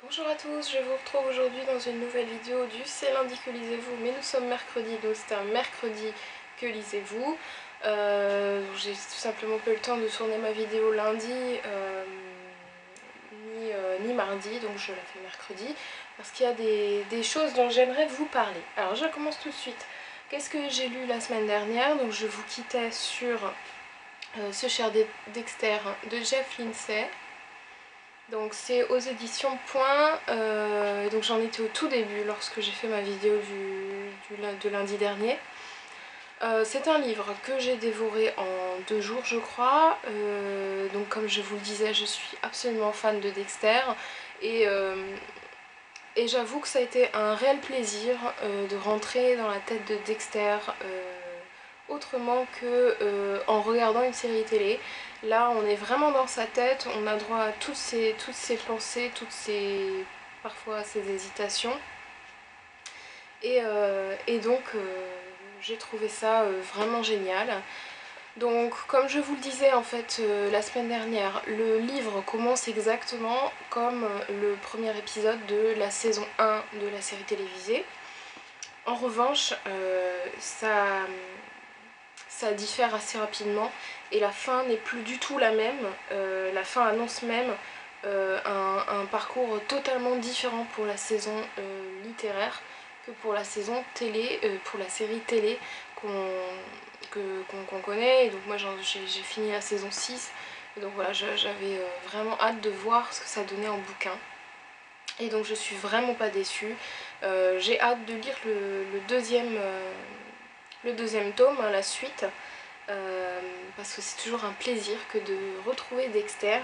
Bonjour à tous, je vous retrouve aujourd'hui dans une nouvelle vidéo du C'est lundi que lisez-vous, mais nous sommes mercredi, donc c'est un mercredi que lisez-vous. J'ai tout simplement pas eu le temps de tourner ma vidéo lundi ni mardi, donc je la fais mercredi, parce qu'il y a des choses dont j'aimerais vous parler. Alors je commence tout de suite. Qu'est-ce que j'ai lu la semaine dernière? Donc je vous quittais sur Ce cher Dexter de Jeff Lindsay. Donc c'est aux éditions Point, donc j'en étais au tout début lorsque j'ai fait ma vidéo de lundi dernier. C'est un livre que j'ai dévoré en 2 jours je crois, donc comme je vous le disais je suis absolument fan de Dexter et j'avoue que ça a été un réel plaisir de rentrer dans la tête de Dexter autrement que en regardant une série télé. Là on est vraiment dans sa tête, on a droit à toutes ses pensées, parfois ses hésitations. Et donc j'ai trouvé ça vraiment génial. Donc comme je vous le disais en fait la semaine dernière, le livre commence exactement comme le premier épisode de la saison 1 de la série télévisée. En revanche, ça diffère assez rapidement et la fin n'est plus du tout la même. La fin annonce même un parcours totalement différent pour la saison littéraire que pour la saison télé, pour la série télé qu'on connaît. Et donc moi j'ai fini la saison 6 et donc voilà, j'avais vraiment hâte de voir ce que ça donnait en bouquin. Et donc je suis vraiment pas déçue. J'ai hâte de lire le deuxième tome, hein, la suite, parce que c'est toujours un plaisir que de retrouver Dexter.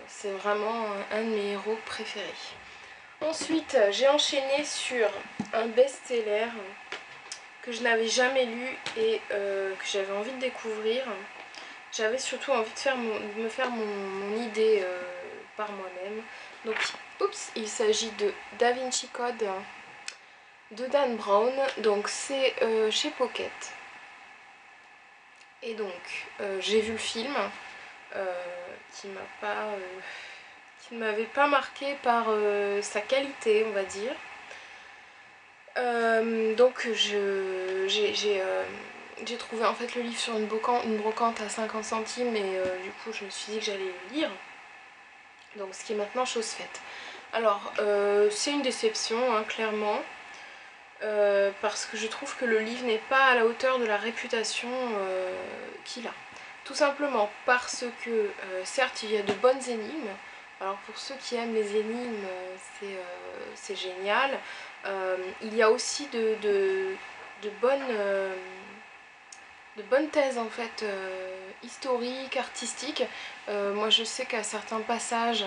C'est vraiment un de mes héros préférés. Ensuite, j'ai enchaîné sur un best-seller que je n'avais jamais lu et que j'avais envie de découvrir. J'avais surtout envie de me faire mon idée par moi-même. Donc, il s'agit de Da Vinci Code de Dan Brown. Donc, c'est chez Pocket. Et donc, j'ai vu le film qui ne m'avait pas marqué par sa qualité, on va dire. Donc j'ai trouvé en fait le livre sur une brocante à 50 centimes et du coup je me suis dit que j'allais le lire. Donc ce qui est maintenant chose faite. Alors c'est une déception hein, clairement. Parce que je trouve que le livre n'est pas à la hauteur de la réputation qu'il a. Tout simplement parce que certes il y a de bonnes énigmes. Alors pour ceux qui aiment les énigmes c'est génial. Il y a aussi de bonnes thèses en fait historiques, artistiques. Moi je sais qu'à certains passages,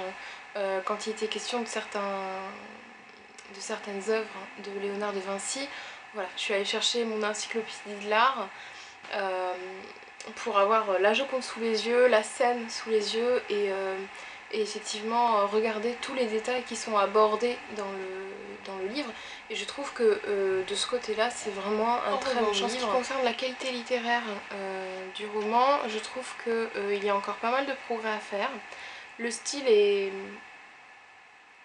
quand il était question de certaines œuvres de Léonard de Vinci, voilà, je suis allée chercher mon encyclopédie de l'art pour avoir la Joconde sous les yeux, la scène sous les yeux et effectivement regarder tous les détails qui sont abordés dans le livre. Et je trouve que de ce côté-là, c'est vraiment un très bon livre. En ce qui concerne la qualité littéraire du roman, je trouve qu'il y a encore pas mal de progrès à faire. Le style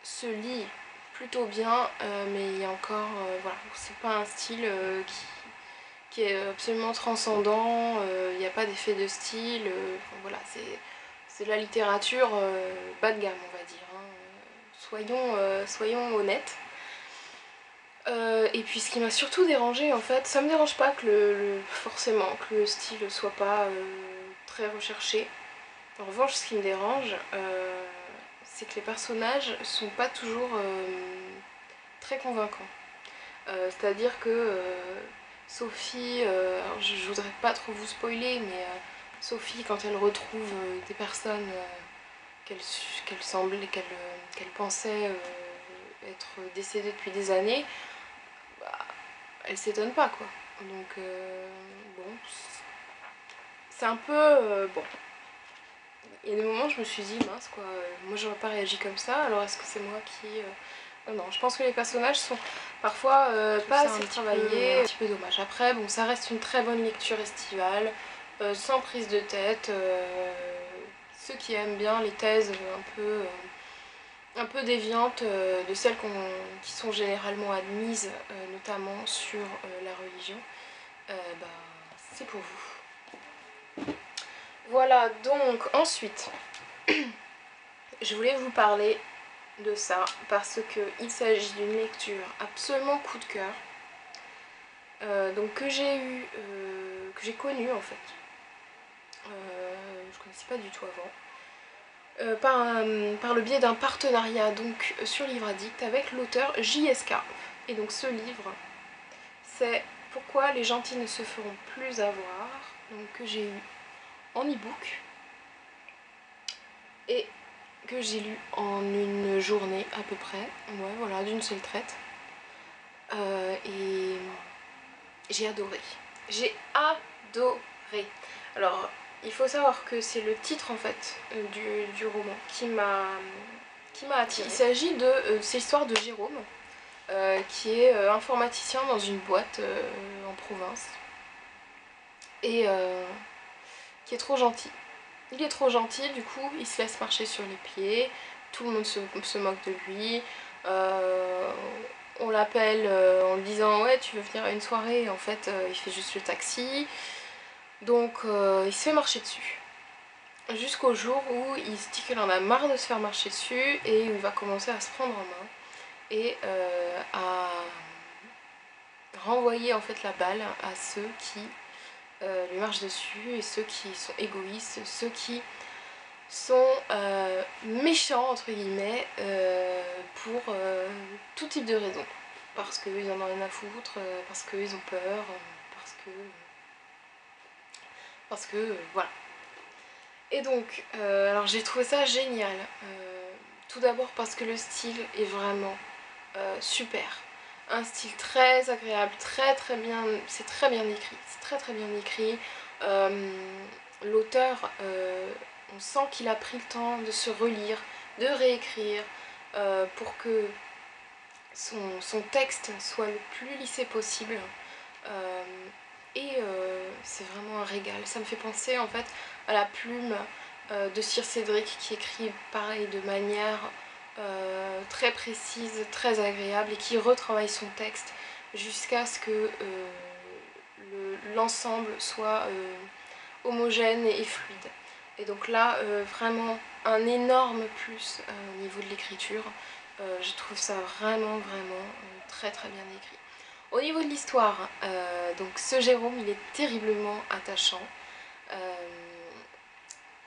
se lit plutôt bien, mais il y a encore, voilà, c'est pas un style qui est absolument transcendant, il n'y a pas d'effet de style, voilà, c'est de la littérature bas de gamme on va dire, hein. Soyons honnêtes. Et puis ce qui m'a surtout dérangé en fait, ça me dérange pas que forcément que le style soit pas très recherché. En revanche ce qui me dérange c'est que les personnages sont pas toujours très convaincants. C'est-à-dire que Sophie, alors je voudrais pas trop vous spoiler, mais Sophie quand elle retrouve des personnes qu'elle pensait être décédées depuis des années, bah, elle s'étonne pas quoi. Donc bon, c'est un peu bon. Il y a des moments où je me suis dit mince quoi, moi j'aurais pas réagi comme ça, alors est-ce que c'est moi qui... Non, je pense que les personnages sont parfois pas assez travaillés, un petit peu dommage. Après, bon, ça reste une très bonne lecture estivale, sans prise de tête. Ceux qui aiment bien les thèses un peu un peu déviante de celles qui sont généralement admises, notamment sur la religion, bah, c'est pour vous. Voilà, donc ensuite, je voulais vous parler de ça parce qu'il s'agit d'une lecture absolument coup de cœur, donc que j'ai connue en fait. Je connaissais pas du tout avant. Par le biais d'un partenariat donc sur Livre Addict avec l'auteur JSK. Et donc ce livre, c'est Pourquoi les gentils ne se feront plus avoir, donc que j'ai eu en e-book et que j'ai lu en une journée à peu près, ouais voilà, d'une seule traite. Et j'ai adoré. J'ai adoré. Alors, il faut savoir que c'est le titre en fait du roman qui m'a attirée. Il s'agit de c'est l'histoire de Jérôme, qui est informaticien dans une boîte en province et qui est trop gentil. Il est trop gentil, du coup il se laisse marcher sur les pieds, tout le monde se moque de lui, on l'appelle en lui disant ouais tu veux venir à une soirée, en fait il fait juste le taxi, donc il se fait marcher dessus. Jusqu'au jour où il se dit qu'il en a marre de se faire marcher dessus et il va commencer à se prendre en main et à renvoyer en fait la balle à ceux qui lui marchent dessus et ceux qui sont égoïstes, ceux qui sont méchants entre guillemets pour tout type de raisons. Parce qu'ils en ont rien à foutre, parce qu'ils ont peur, parce que voilà. Et donc, alors j'ai trouvé ça génial. Tout d'abord parce que le style est vraiment super. Un style très agréable, très bien, c'est très bien écrit, c'est très bien écrit. L'auteur, on sent qu'il a pris le temps de se relire, de réécrire, pour que son texte soit le plus lissé possible. C'est vraiment un régal. Ça me fait penser en fait à la plume de Sir Cédric qui écrit pareil de manière très précise, très agréable et qui retravaille son texte jusqu'à ce que l'ensemble soit homogène et fluide. Et donc là, vraiment un énorme plus au niveau de l'écriture. Je trouve ça vraiment très bien écrit. Au niveau de l'histoire, donc ce Jérôme, il est terriblement attachant.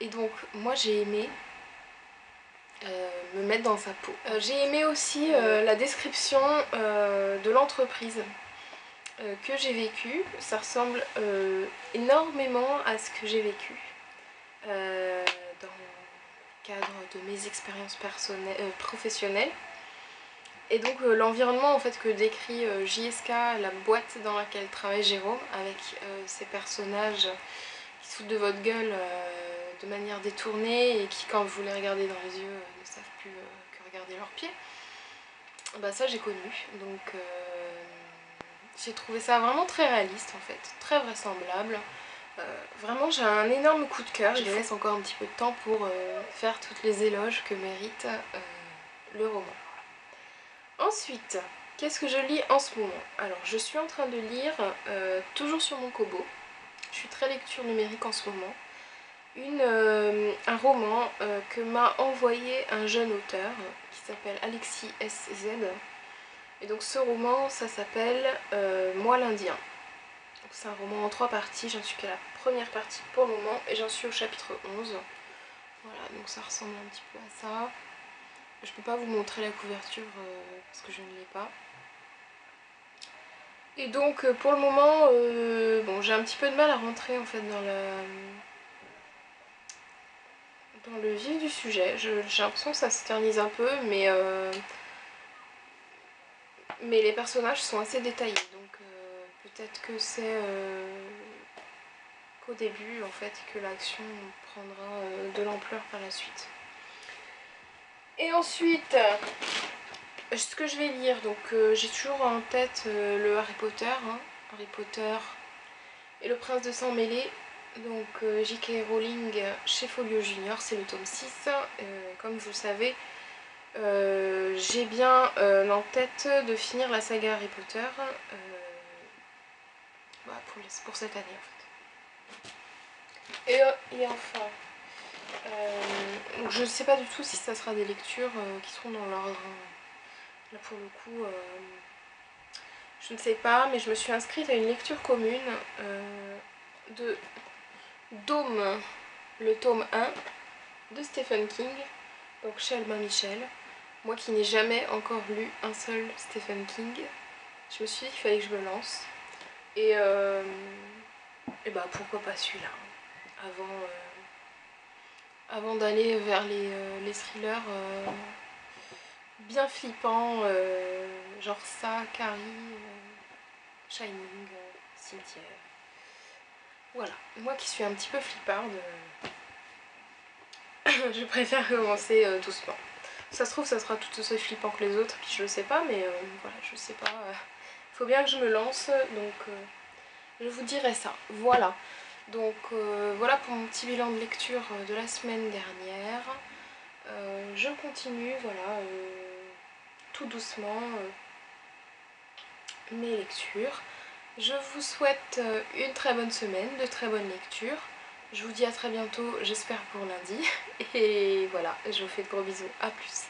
Et donc moi j'ai aimé me mettre dans sa peau. J'ai aimé aussi la description de l'entreprise que j'ai vécue. Ça ressemble énormément à ce que j'ai vécu dans le cadre de mes expériences professionnelles. Et donc l'environnement en fait que décrit JSK, la boîte dans laquelle travaille Jérôme, avec ces personnages qui se foutent de votre gueule de manière détournée et qui quand vous les regardez dans les yeux ne savent plus que regarder leurs pieds, bah ça j'ai connu. Donc j'ai trouvé ça vraiment très réaliste en fait, très vraisemblable. Vraiment j'ai un énorme coup de cœur. Je laisse encore un petit peu de temps pour faire toutes les éloges que mérite le roman. Ensuite, qu'est-ce que je lis en ce moment? Alors je suis en train de lire, toujours sur mon Kobo, je suis très lecture numérique en ce moment, un roman que m'a envoyé un jeune auteur qui s'appelle Alexis SZ. Et donc ce roman, ça s'appelle Moi l'Indien. C'est un roman en 3 parties, j'en suis qu'à la première partie pour le moment et j'en suis au chapitre 11. Voilà, donc ça ressemble un petit peu à ça. Je peux pas vous montrer la couverture parce que je ne l'ai pas. Et donc pour le moment, bon, j'ai un petit peu de mal à rentrer en fait dans le vif du sujet. J'ai l'impression que ça s'éternise un peu, mais les personnages sont assez détaillés. Donc peut-être que c'est qu'au début en fait que l'action prendra de l'ampleur par la suite. Et ensuite, ce que je vais lire, donc j'ai toujours en tête le Harry Potter, hein, Harry Potter et le Prince de Sang Mêlé, donc J.K. Rowling chez Folio Junior, c'est le tome 6. Comme vous le savez, J'ai bien en tête de finir la saga Harry Potter pour cette année en fait. Et enfin, donc je ne sais pas du tout si ça sera des lectures qui seront dans l'ordre. Là pour le coup, je ne sais pas, mais je me suis inscrite à une lecture commune de Dôme, le tome 1 de Stephen King, donc chez Albin Michel. Moi qui n'ai jamais encore lu un seul Stephen King, je me suis dit qu'il fallait que je me lance. Et bah pourquoi pas celui-là, hein, avant d'aller vers les thrillers bien flippants, genre ça, Carrie, Shining, Cimetière. Voilà, moi qui suis un petit peu flipparde, je préfère commencer doucement. Ça se trouve, ça sera tout aussi flippant que les autres, puis je le sais pas, mais voilà, je sais pas. Faut bien que je me lance, donc je vous dirai ça. Voilà. Donc voilà pour mon petit bilan de lecture de la semaine dernière. Je continue, voilà, tout doucement mes lectures. Je vous souhaite une très bonne semaine, de très bonnes lectures. Je vous dis à très bientôt, j'espère pour lundi. Et voilà, je vous fais de gros bisous. À plus.